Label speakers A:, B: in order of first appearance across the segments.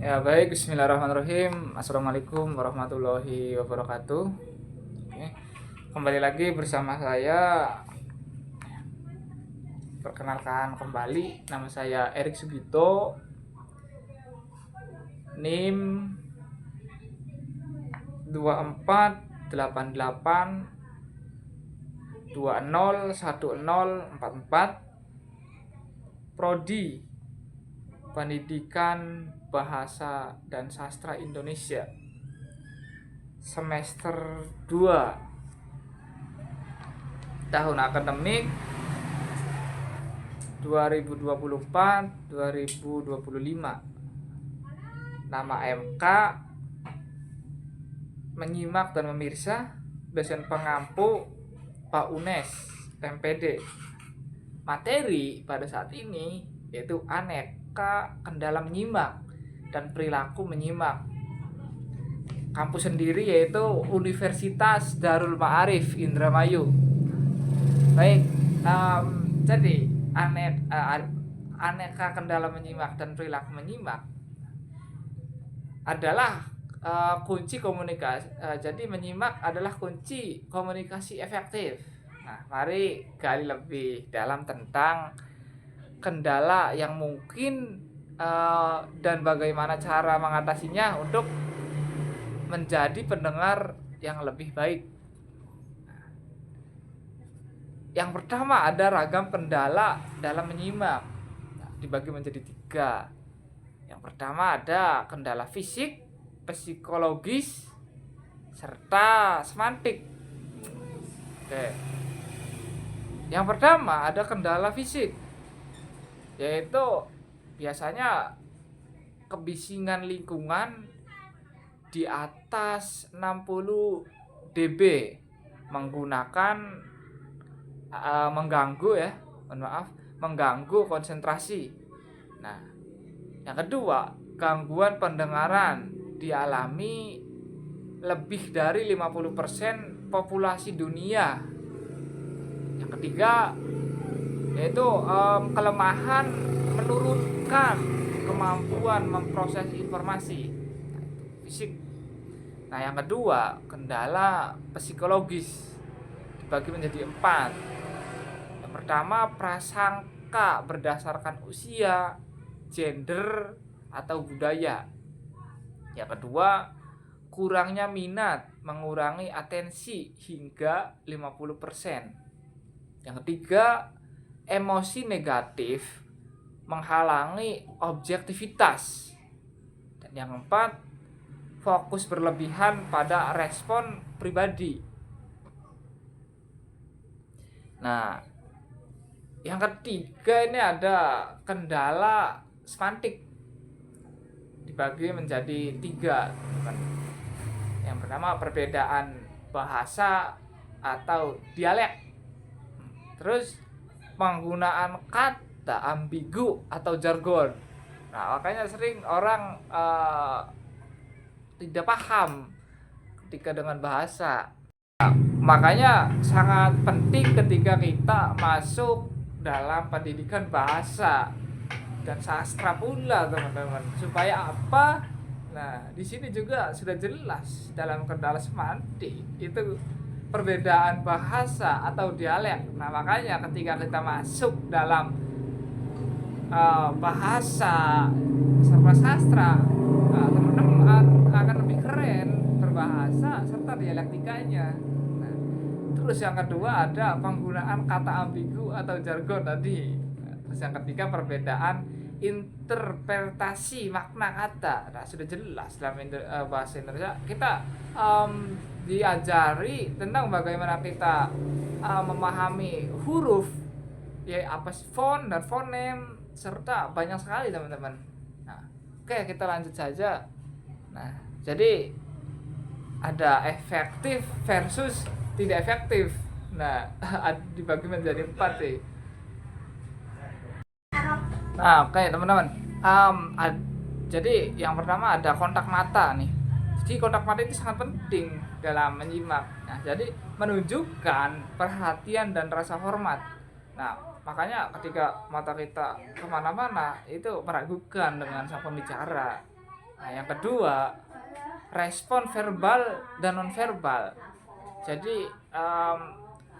A: Ya baik, Bismillahirrahmanirrahim. Assalamualaikum warahmatullahi wabarakatuh. Oke, kembali lagi bersama saya. Perkenalkan kembali, nama saya Erik Sugito. NIM 2488201044. Prodi Pendidikan Bahasa dan Sastra Indonesia, semester 2, tahun akademik 2024-2025. Nama MK, menyimak dan memirsa, dosen pengampu Pak UNES MPD. Materi pada saat ini yaitu aneka kendala menyimak dan perilaku menyimak. Kampus sendiri yaitu Universitas Darul Ma'arif Indramayu. Baik, jadi aneka kendala menyimak dan perilaku menyimak adalah kunci komunikasi. Jadi menyimak adalah kunci komunikasi efektif. Nah, mari gali lebih dalam tentang kendala yang mungkin dan bagaimana cara mengatasinya untuk menjadi pendengar yang lebih baik. Yang pertama, ada ragam kendala dalam menyimak. Dibagi menjadi 3. Yang pertama ada kendala fisik, psikologis, serta semantik. Oke. Yang pertama ada kendala fisik, yaitu biasanya kebisingan lingkungan di atas 60 dB menggunakan mengganggu konsentrasi. Nah, yang kedua, gangguan pendengaran dialami lebih dari 50% populasi dunia. Yang ketiga yaitu kelemahan menurunkan kemampuan memproses informasi. Nah, itu fisik. Nah, yang kedua, kendala psikologis dibagi menjadi 4. Yang pertama, prasangka berdasarkan usia, gender, atau budaya. Yang kedua, kurangnya minat, mengurangi atensi hingga 50%. Yang ketiga, emosi negatif menghalangi objektivitas. Dan yang keempat, fokus berlebihan pada respon pribadi. Nah, yang ketiga ini ada kendala semantik, dibagi menjadi 3. Yang pertama, perbedaan bahasa atau dialek. Terus penggunaan kata ambigu atau jargon. Nah, makanya sering orang tidak paham ketika dengan bahasa. Makanya sangat penting ketika kita masuk dalam pendidikan bahasa dan sastra pula, teman-teman. Supaya apa? Nah, di sini juga sudah jelas dalam kendala semantik itu perbedaan bahasa atau dialek. Nah, makanya ketika kita masuk dalam bahasa serta sastra, teman-teman akan lebih keren berbahasa serta dialektikanya. Nah, terus yang kedua ada penggunaan kata ambigu atau jargon tadi. Nah, terus yang ketiga, perbedaan interpretasi makna kata. Nah, sudah jelas dalam bahasa Indonesia kita diajari tentang bagaimana kita memahami huruf, ya apa font dan fonem, serta banyak sekali, teman-teman. Nah, oke, kita lanjut saja. Nah, jadi ada efektif versus tidak efektif. Nah, dibagi menjadi 4 sih. Nah, oke, teman-teman. Jadi yang pertama ada kontak mata nih. Jadi kontak mata itu sangat penting dalam menyimak. Nah, jadi menunjukkan perhatian dan rasa hormat. Nah, makanya ketika mata kita kemana-mana itu meragukan dengan sang pembicara. Nah, yang kedua, respon verbal dan nonverbal. Jadi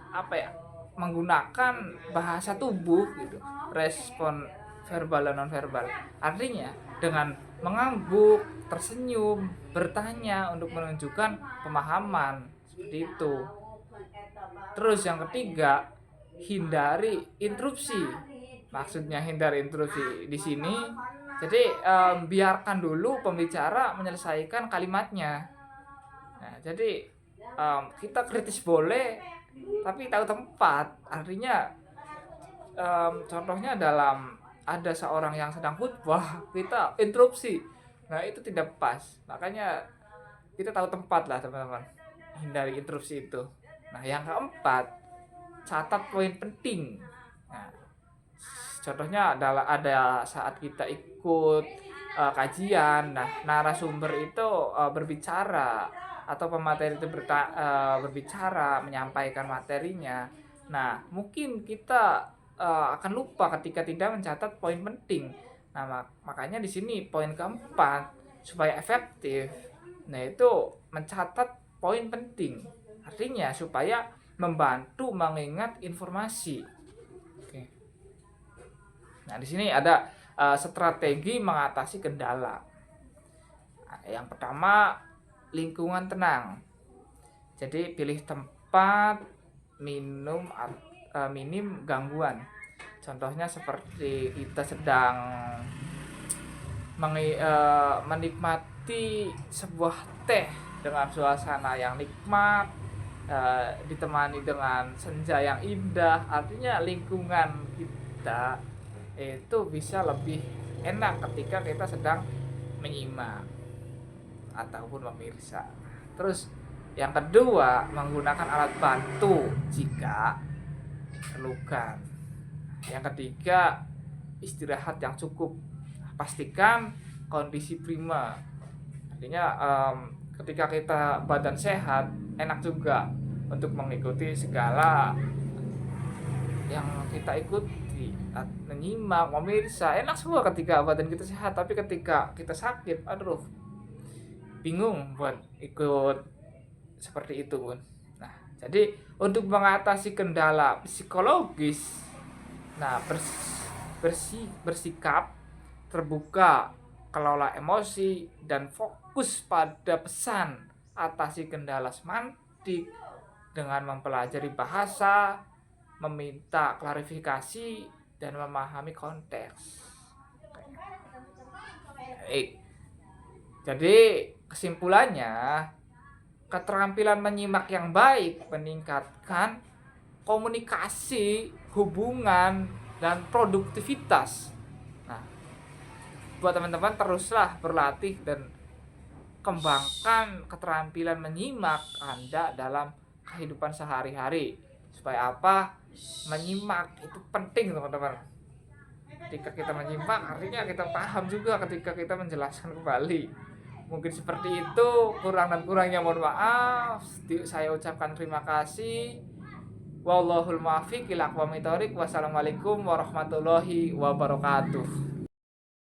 A: apa ya? Menggunakan bahasa tubuh gitu. Respon verbal dan nonverbal. Artinya dengan mengangguk, tersenyum, bertanya untuk menunjukkan pemahaman seperti itu. Terus yang ketiga, hindari interupsi. Maksudnya hindari interupsi di sini. Jadi biarkan dulu pembicara menyelesaikan kalimatnya. Nah, jadi kita kritis boleh, tapi tahu tempat. Artinya contohnya dalam ada seorang yang sedang khutbah, kita interupsi. Nah, itu tidak pas. Makanya kita tahu tempat lah, teman-teman. Hindari interupsi itu. Nah, yang keempat, catat poin penting. Nah, contohnya adalah ada saat kita ikut kajian, nah narasumber itu berbicara atau pemateri itu berbicara menyampaikan materinya. Nah, mungkin kita akan lupa ketika tidak mencatat poin penting. Nah, makanya di sini poin keempat supaya efektif. Nah, itu mencatat poin penting. Artinya supaya membantu mengingat informasi. Oke. Nah, di sini ada strategi mengatasi kendala. Nah, yang pertama, lingkungan tenang. Jadi pilih tempat minim gangguan. Contohnya seperti kita sedang menikmati sebuah teh dengan suasana yang nikmat, ditemani dengan senja yang indah. Artinya lingkungan kita itu bisa lebih enak ketika kita sedang menyimak ataupun memirsa. Terus yang kedua, menggunakan alat bantu jika diperlukan. Yang ketiga, istirahat yang cukup. Pastikan kondisi prima. Artinya ketika kita badan sehat, enak juga untuk mengikuti segala yang kita ikuti, menyimak, memirsa, enak semua ketika badan kita sehat. Tapi ketika kita sakit, aduh, bingung buat ikut seperti itu, Bun. Nah, jadi untuk mengatasi kendala psikologis, nah bersikap terbuka, kelola emosi dan fokus pada pesan, atasi kendala semantik dengan mempelajari bahasa, meminta klarifikasi dan memahami konteks. Jadi kesimpulannya, keterampilan menyimak yang baik meningkatkan komunikasi, hubungan, dan produktivitas. Nah, buat teman-teman teruslah berlatih dan kembangkan keterampilan menyimak Anda dalam kehidupan sehari-hari. Supaya apa? Menyimak itu penting, teman-teman. Ketika kita menyimak, artinya kita paham juga ketika kita menjelaskan kembali. Mungkin seperti itu, kurang dan kurangnya mohon maaf. Saya ucapkan terima kasih. Wallahul muwaffiq ila aqwamit thoriq. Wassalamualaikum warahmatullahi wabarakatuh.